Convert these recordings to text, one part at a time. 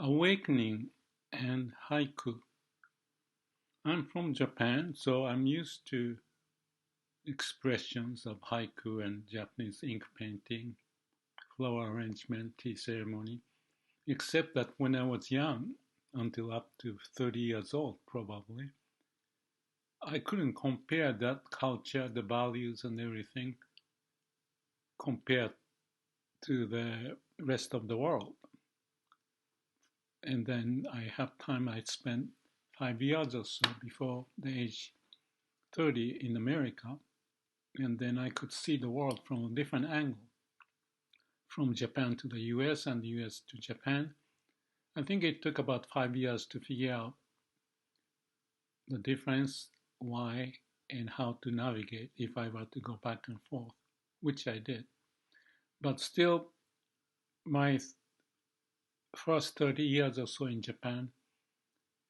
Awakening and haiku. I'm from Japan, so I'm used to expressions of haiku and Japanese ink painting, flower arrangement, tea ceremony, except that when I was young, until up to 30 years old probably, I couldn't compare that culture, the values and everything compared to the rest of the world. And then I have time I spent 5 years or so before the age 30 in America, and then I could see the world from a different angle, from Japan to the US and the US to Japan. I think it took about 5 years to figure out the difference, why, and how to navigate if I were to go back and forth, which I did. But still, my first 30 years or so in Japan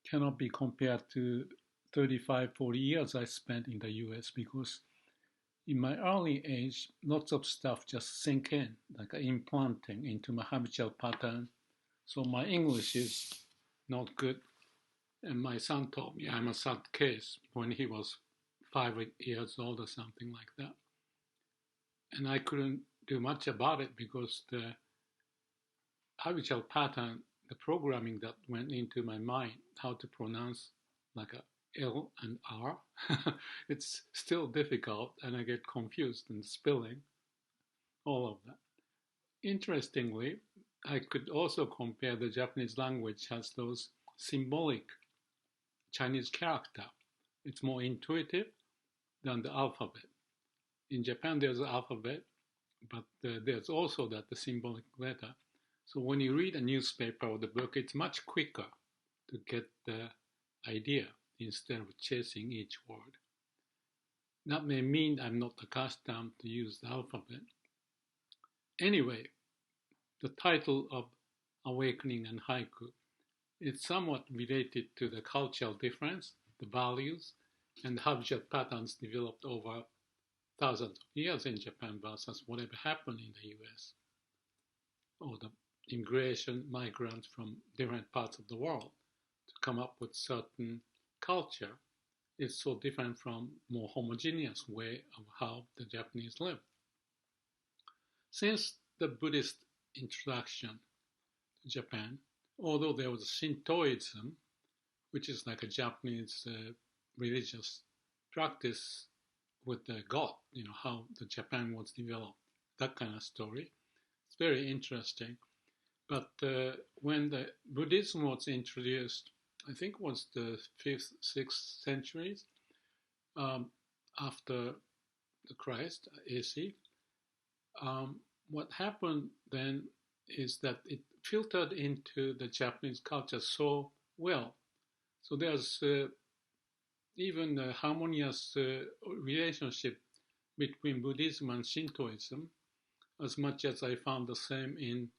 cannot be compared to 35, 40 years I spent in the US, because in my early age, lots of stuff just sink in, like implanting into my habitual pattern. So my English is not good. And my son told me I'm a sad case when he was 5 years old or something like that. And I couldn't do much about it because the habitual pattern, the programming that went into my mind, how to pronounce like a L and R, it's still difficult and I get confused and spelling, all of that. Interestingly, I could also compare the Japanese language has those symbolic Chinese character. It's more intuitive than the alphabet. In Japan, there's an alphabet, but there's also the symbolic letter. So when you read a newspaper or the book, it's much quicker to get the idea instead of chasing each word. That may mean I'm not accustomed to use the alphabet. Anyway, the title of Awakening and Haiku is somewhat related to the cultural difference, the values, and the habitual patterns developed over thousands of years in Japan versus whatever happened in the US, or the immigration migrants from different parts of the world to come up with certain culture is so different from more homogeneous way of how the Japanese live. Since the Buddhist introduction to Japan, although there was Shintoism, which is like a Japanese religious practice with the God, how the Japan was developed, that kind of story. It's very interesting. But when the Buddhism was introduced, I think it was the 5th, 6th centuries after the Christ, AC, what happened then is that it filtered into the Japanese culture so well. So there's even a harmonious relationship between Buddhism and Shintoism, as much as I found the same in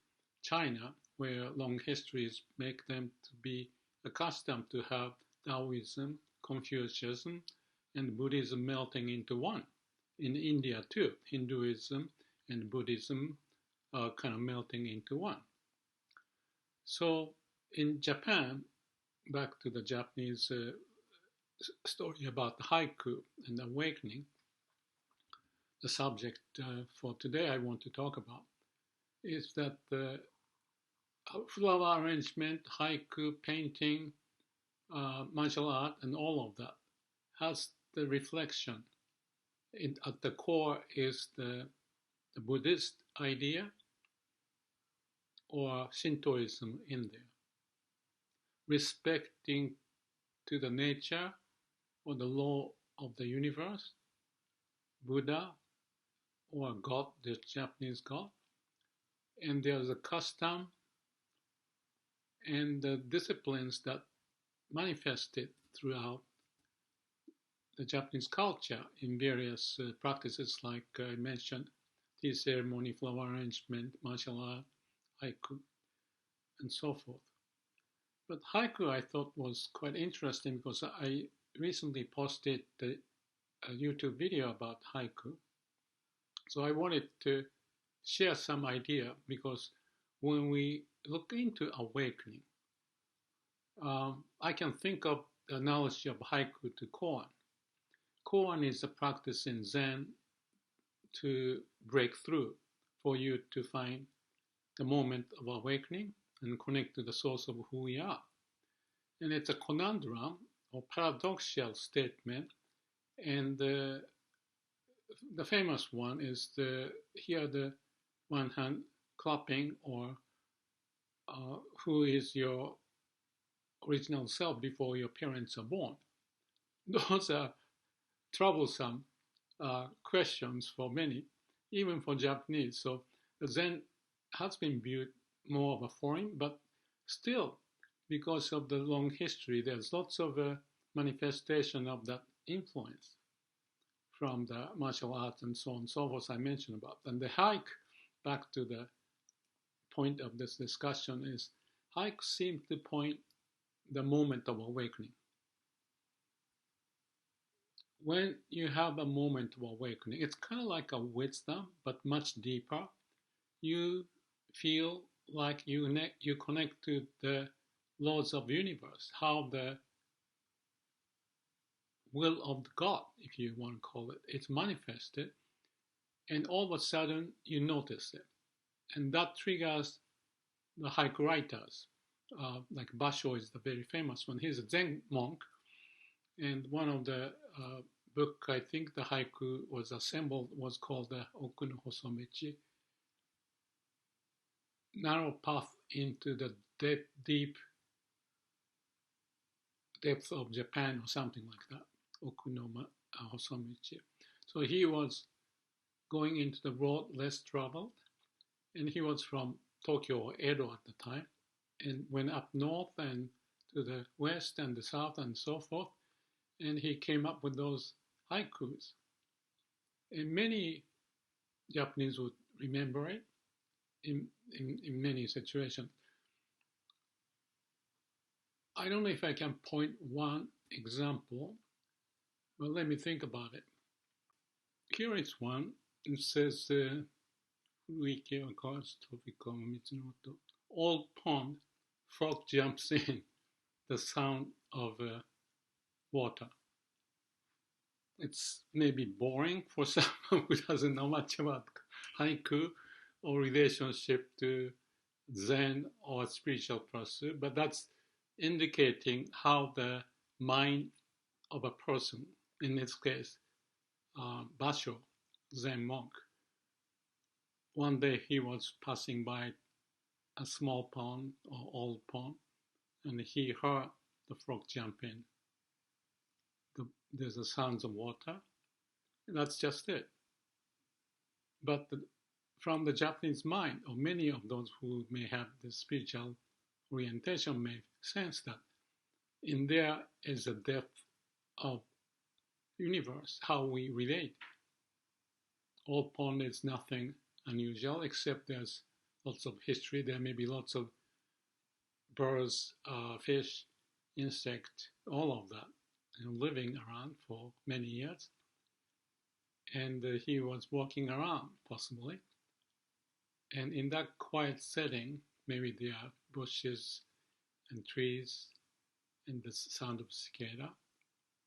China, where long histories make them to be accustomed to have Taoism, Confucianism, and Buddhism melting into one. In India too, Hinduism and Buddhism are kind of melting into one. So in Japan, back to the Japanese story about the haiku and awakening, the subject for today I want to talk about is that the flower arrangement, haiku, painting, martial art, and all of that has the reflection. At the core is the Buddhist idea or Shintoism in there. Respecting to the nature or the law of the universe, Buddha or God, the Japanese God, and there's a custom and the disciplines that manifested throughout the Japanese culture in various practices like I mentioned, tea ceremony, flower arrangement, martial art, haiku, and so forth. But haiku I thought was quite interesting because I recently posted a YouTube video about haiku. So I wanted to share some idea because when we look into awakening, I can think of the analogy of haiku to koan. Koan is a practice in Zen to break through, for you to find the moment of awakening and connect to the source of who we are. And it's a conundrum or paradoxical statement. And the famous one is here the one hand clapping, or who is your original self before your parents are born. Those are troublesome questions for many, even for Japanese. So the Zen has been viewed more of a foreign, but still, because of the long history, there's lots of manifestation of that influence from the martial arts and so on and so forth I mentioned about. And the hike, back to the point of this discussion, is hike seems to point the moment of awakening. When you have a moment of awakening, it's kind of like a wisdom, but much deeper. You feel like you connect to the laws of the universe, how the will of God, if you want to call it, it's manifested, and all of a sudden you notice it. And that triggers the haiku writers. Like Basho is the very famous one. He's a Zen monk, and one of the book, I think the haiku was assembled, was called the Oku no Hosomichi, narrow path into the deep depth of Japan, or something like that. Oku no Hosomichi. So he was going into the road less traveled, and he was from Tokyo or Edo at the time, and went up north and to the west and the south and so forth, and he came up with those haikus. And many Japanese would remember it in many situations. I don't know if I can point one example, but let me think about it. Here is one. It says, old pond, frog jumps in, the sound of water. It's maybe boring for someone who doesn't know much about haiku or relationship to Zen or spiritual pursuit, but that's indicating how the mind of a person, in this case, Basho, Zen monk, one day he was passing by a small pond or old pond, and he heard the frog jump in. There's the sounds of water. That's just it. But from the Japanese mind, or many of those who may have the spiritual orientation may sense that in there is a depth of universe, how we relate. Old pond is nothing unusual, except there's lots of history. There may be lots of birds, fish, insect, all of that, living around for many years. And he was walking around, possibly. And in that quiet setting, maybe there are bushes and trees and the sound of cicada.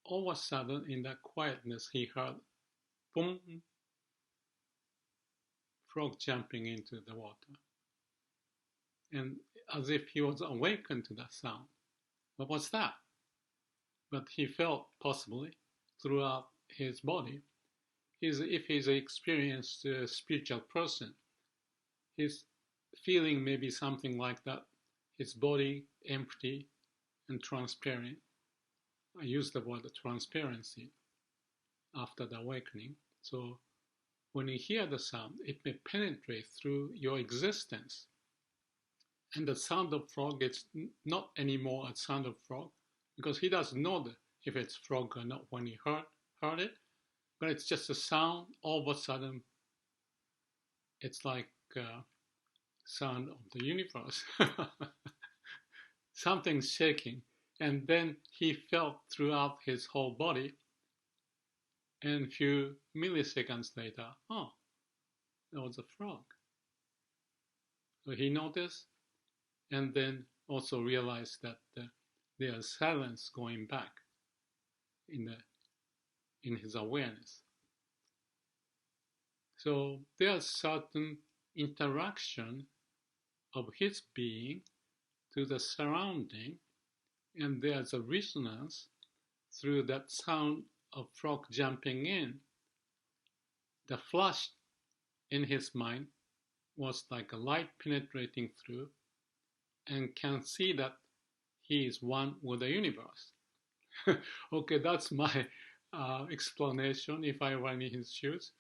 All of a sudden, in that quietness, he heard, boom, frog jumping into the water. And as if he was awakened to that sound. What was that? But he felt, possibly, throughout his body. If he's an experienced spiritual person, his feeling may be something like that. His body empty and transparent. I use the word transparency after the awakening. So when you hear the sound, it may penetrate through your existence. And the sound of frog is not anymore a sound of frog, because he doesn't know if it's frog or not when he heard it, but it's just a sound. All of a sudden, it's like sound of the universe. Something's shaking. And then he felt throughout his whole body, and a few milliseconds later, oh, there was a frog. So he noticed, and then also realized that there's silence going back in his awareness. So there's certain interaction of his being to the surrounding, and there's a resonance through that sound of frog jumping in. The flash in his mind was like a light penetrating through, and can see that he is one with the universe. Okay, that's my explanation if I were in his shoes.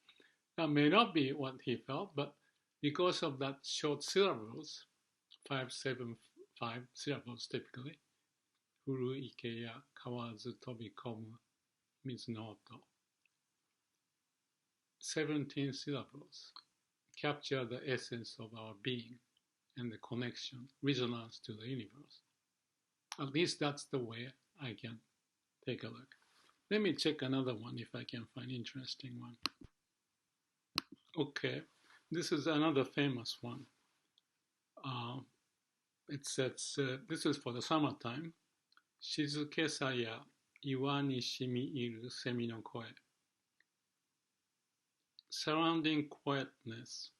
That may not be what he felt, but because of that short syllables, 5, 7, 5 syllables typically, Furu ike ya kawazu tobikomu mizu no oto, 17 syllables capture the essence of our being and the connection, resonance to the universe. At least that's the way I can take a look. Let me check another one if I can find interesting one. Okay, this is another famous one. It says, this is for the summertime. Shizuke sa ya iwa ni shimi iru semi no koe. Surrounding quietness,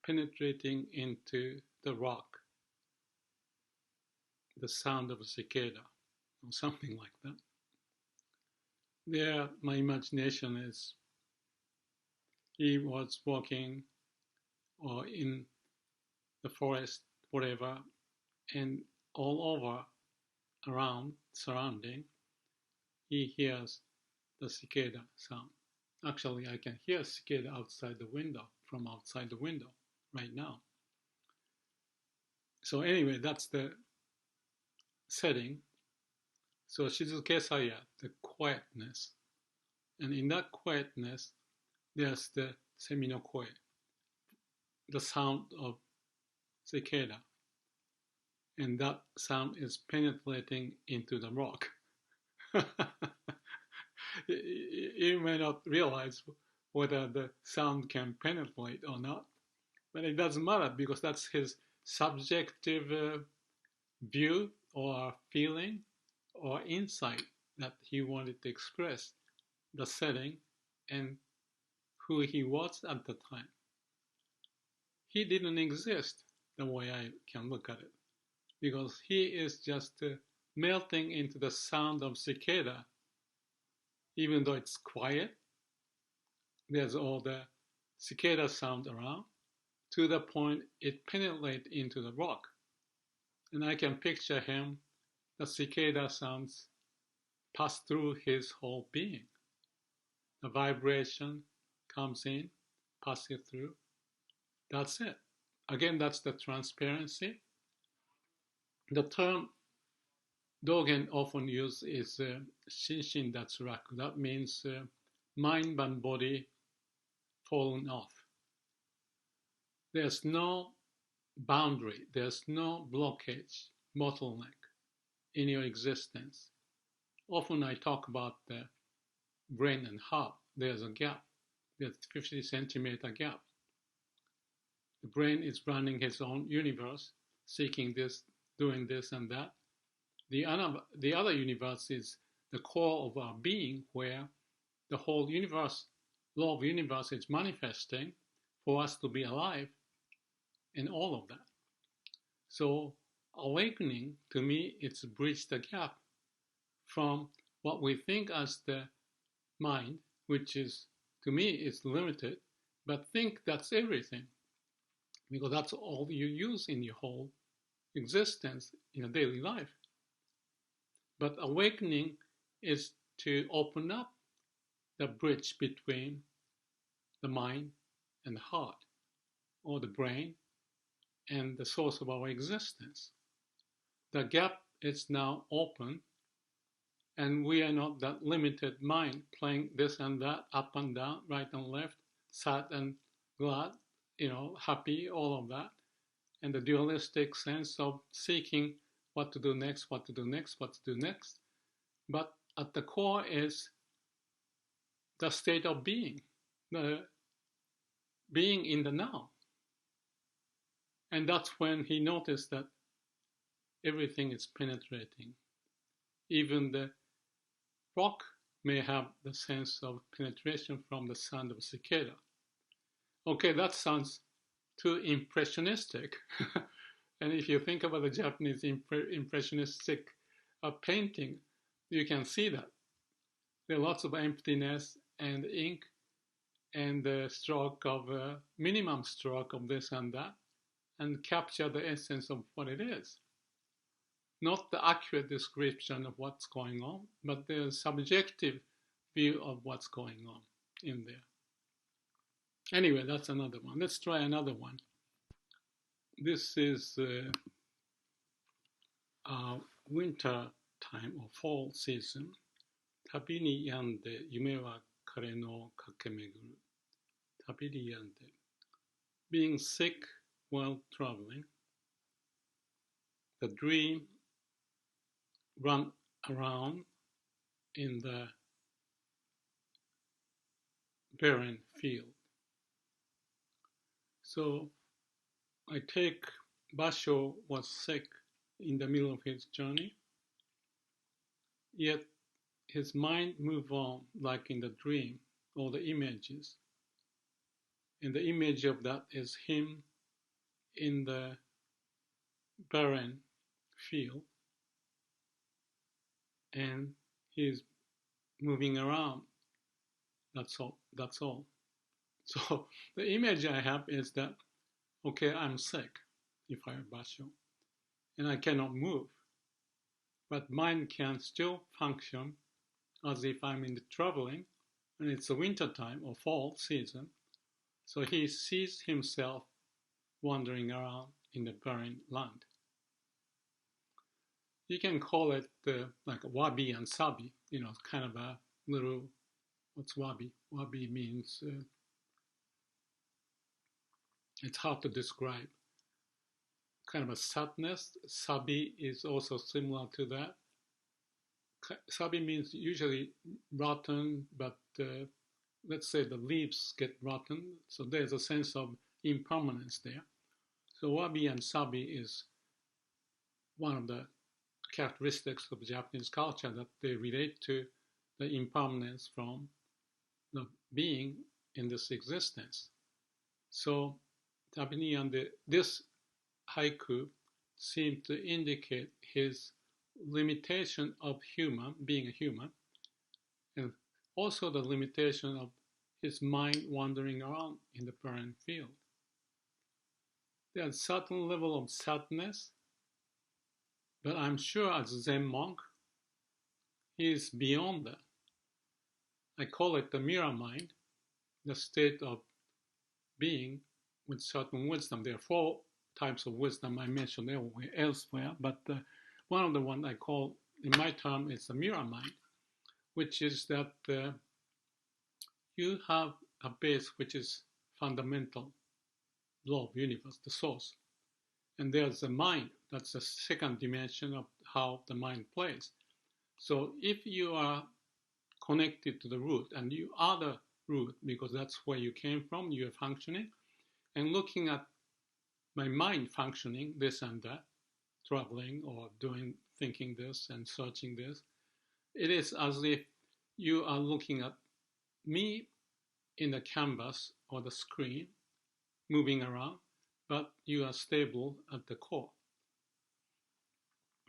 penetrating into the rock, the sound of a cicada, or something like that. There, my imagination is, he was walking or in the forest, whatever, and all over, around, surrounding, he hears the cicada sound. Actually, I can hear cicada outside the window, from outside the window right now. So anyway, that's the setting. So Shizuke Saya, the quietness. And in that quietness, there's the semi no koe, the sound of cicada. And that sound is penetrating into the rock. You may not realize whether the sound can penetrate or not, but it doesn't matter because that's his subjective view or feeling or insight that he wanted to express the setting and who he was at the time. He didn't exist the way I can look at it, because he is just melting into the sound of cicada. Even though it's quiet, there's all the cicada sound around, to the point it penetrates into the rock. And I can picture him, the cicada sounds pass through his whole being. The vibration comes in, passes through. That's it. Again, that's the transparency. The term Dogen often used is Shinshin Datsuraku. That means mind and body fallen off. There's no boundary, there's no blockage, bottleneck in your existence. Often I talk about the brain and heart. There's a gap. There's 50 centimeter gap. The brain is running its own universe, seeking this, doing this and that. The other universe is the core of our being, where the whole universe, law of universe is manifesting for us to be alive, and all of that. So awakening, to me, it's bridge the gap from what we think as the mind, which is, to me, is limited, but think that's everything, because that's all you use in your whole existence in a daily life. But awakening is to open up the bridge between the mind and the heart, or the brain and the source of our existence. The gap is now open, and we are not that limited mind playing this and that, up and down, right and left, sad and glad, happy, all of that. And the dualistic sense of seeking what to do next, what to do next, what to do next. But at the core is the state of being, the being in the now. And that's when he noticed that everything is penetrating. Even the rock may have the sense of penetration from the sound of a cicada. Okay, that sounds too impressionistic. And if you think about the Japanese impressionistic painting, you can see that. There are lots of emptiness and ink and the stroke of minimum stroke of this and that, and capture the essence of what it is. Not the accurate description of what's going on, but the subjective view of what's going on in there. Anyway, that's another one. Let's try another one. This is winter time or fall season. 旅に病んで夢は彼の駆け巡る。旅に病んで。Being sick while traveling. The dream run around in the barren field. So I take Basho was sick in the middle of his journey, yet his mind moved on like in the dream, all the images. And the image of that is him in the barren field, and he's moving around. That's all. That's all. So the image I have is that, okay, I'm sick if I have Basho, and I cannot move, but mind can still function as if I'm in the traveling, and it's a winter time or fall season. So he sees himself wandering around in the barren land. You can call it like wabi and sabi, kind of a little, what's wabi? Wabi means, it's hard to describe. Kind of a sadness. Sabi is also similar to that. Sabi means usually rotten, but let's say the leaves get rotten, so there's a sense of impermanence there. So wabi and sabi is one of the characteristics of Japanese culture, that they relate to the impermanence from the being in this existence. So Tabini and this haiku seem to indicate his limitation of being a human, and also the limitation of his mind wandering around in the barren field. There's a certain level of sadness, but I'm sure as a Zen monk, he is beyond that. I call it the mirror mind, the state of being with certain wisdom. There are 4 types of wisdom I mentioned elsewhere, but one of the ones I call, in my term, is the mirror mind, which is that you have a base which is fundamental law of universe, the source. And there's a mind, that's the second dimension of how the mind plays. So if you are connected to the root, and you are the root because that's where you came from, you are functioning, and looking at my mind functioning, this and that, traveling or thinking this and searching this, it is as if you are looking at me in the canvas or the screen, moving around, but you are stable at the core.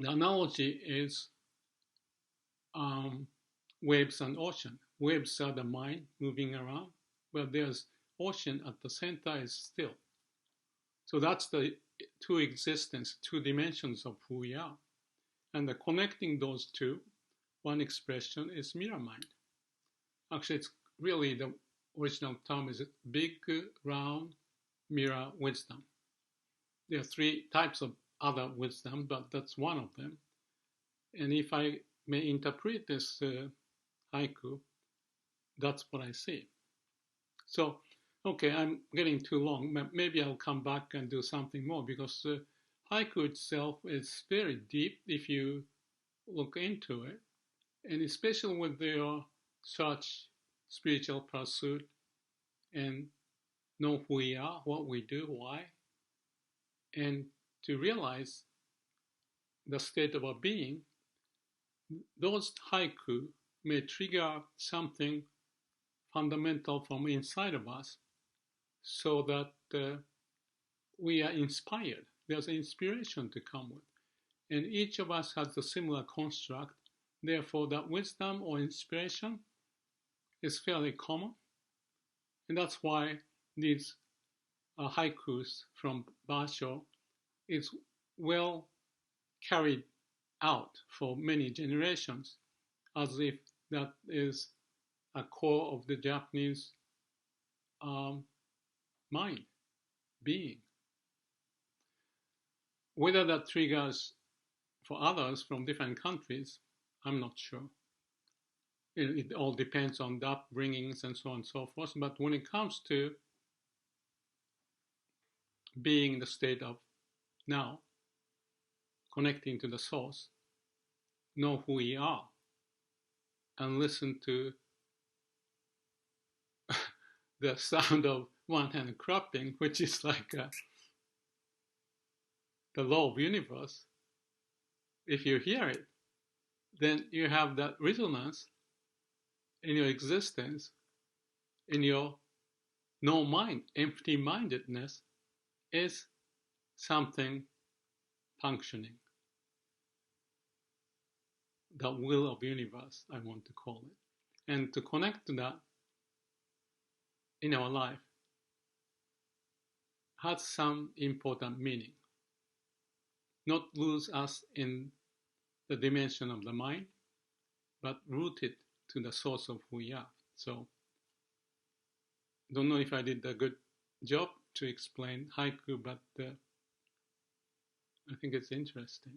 The analogy is waves and ocean. Waves are the mind moving around, but there's ocean at the center is still. So that's the 2 existence, 2 dimensions of who we are. And the connecting those 2, one expression is mirror mind. Actually, it's really the original term is big, round, mirror wisdom. There are 3 types of other wisdom, but that's one of them. And if I may interpret this haiku, that's what I see. So, okay, I'm getting too long. Maybe I'll come back and do something more, because haiku itself is very deep if you look into it, and especially with your such spiritual pursuit and know who we are, what we do, why, and to realize the state of a being, those haiku may trigger something fundamental from inside of us so that we are inspired. There's an inspiration to come with. And each of us has a similar construct. Therefore, that wisdom or inspiration is fairly common. And that's why these haikus from Basho is well carried out for many generations, as if that is a core of the Japanese mind, being. Whether that triggers for others from different countries, I'm not sure. It all depends on the upbringings and so on and so forth. But when it comes to being in the state of now, connecting to the source, know who we are, and listen to the sound of one hand clapping, which is like the law of universe. If you hear it, then you have that resonance in your existence, in your no mind, empty-mindedness is something functioning. The will of universe, I want to call it. And to connect to that in our life has some important meaning. Not lose us in the dimension of the mind, but rooted to the source of who we are. So, don't know if I did a good job to explain haiku, but I think it's interesting.